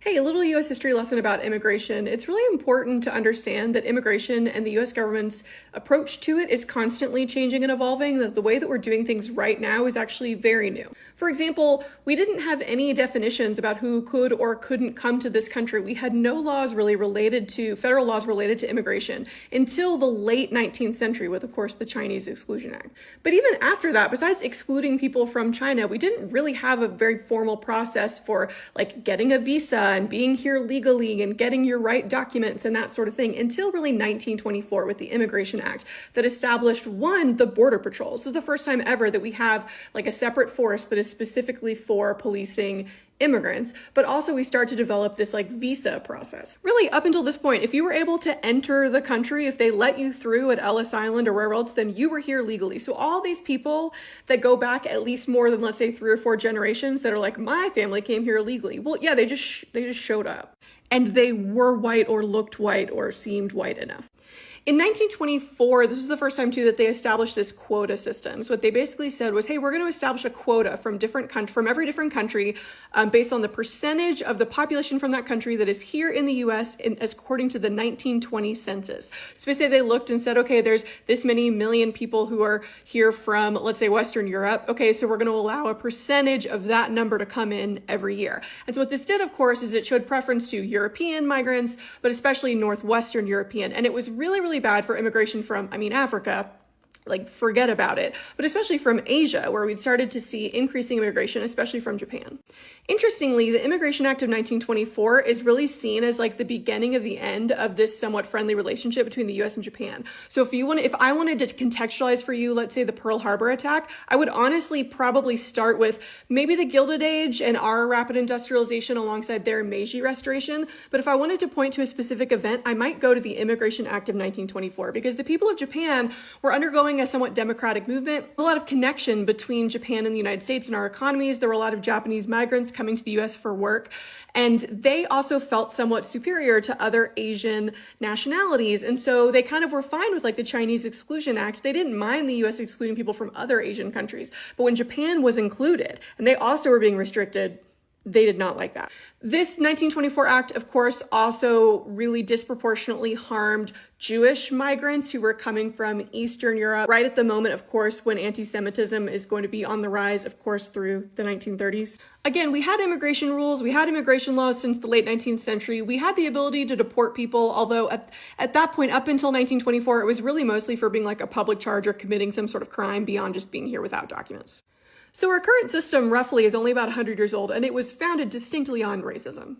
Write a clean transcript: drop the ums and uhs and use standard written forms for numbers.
Hey, a little US history lesson about immigration. It's really important to understand that immigration and the US government's approach to it is constantly changing and evolving, that the way that we're doing things right now is actually very new. For example, we didn't have any definitions about who could or couldn't come to this country. We had no laws really federal laws related to immigration until the late 19th century with, of course, the Chinese Exclusion Act. But even after that, besides excluding people from China, we didn't really have a very formal process for getting a visa and being here legally and getting your right documents and that sort of thing until really 1924 with the Immigration Act that established, one, the Border Patrol. This is the first time ever that we have a separate force that is specifically for policing immigrants, but also we start to develop this visa process. Really, up until this point, if you were able to enter the country, if they let you through at Ellis Island or wherever else, then you were here legally. So all these people that go back at least more than, let's say, 3 or 4 generations that are like, my family came here legally. Well, yeah, they just showed up and they were white or looked white or seemed white enough. In 1924, this is the first time too that they established this quota system. So what they basically said was, hey, we're going to establish a quota from every different country based on the percentage of the population from that country that is here in the US as according to the 1920 census. So basically they looked and said, okay, there's this many million people who are here from, let's say, Western Europe. Okay, so we're going to allow a percentage of that number to come in every year. And so what this did, of course, is it showed preference to European migrants, but especially Northwestern European. And it was really bad for immigration from, Africa. Forget about it, but especially from Asia, where we'd started to see increasing immigration, especially from Japan. Interestingly, the Immigration Act of 1924 is really seen as the beginning of the end of this somewhat friendly relationship between the US and Japan. So if I wanted to contextualize for you, let's say the Pearl Harbor attack, I would honestly probably start with maybe the Gilded Age and our rapid industrialization alongside their Meiji Restoration. But if I wanted to point to a specific event, I might go to the Immigration Act of 1924, because the people of Japan were undergoing a somewhat democratic movement, a lot of connection between Japan and the United States and our economies. There were a lot of Japanese migrants coming to the US for work, and they also felt somewhat superior to other Asian nationalities. And so they kind of were fine with the Chinese Exclusion Act. They didn't mind the US excluding people from other Asian countries. But when Japan was included and they also were being restricted, they did not like that. This 1924 act, of course, also really disproportionately harmed Jewish migrants who were coming from Eastern Europe right at the moment, of course, when anti-Semitism is going to be on the rise, of course, through the 1930s. Again, we had immigration rules, we had immigration laws since the late 19th century. We had the ability to deport people, although at that point, up until 1924, it was really mostly for being a public charge or committing some sort of crime beyond just being here without documents. So our current system roughly is only about 100 years old, and it was founded distinctly on racism.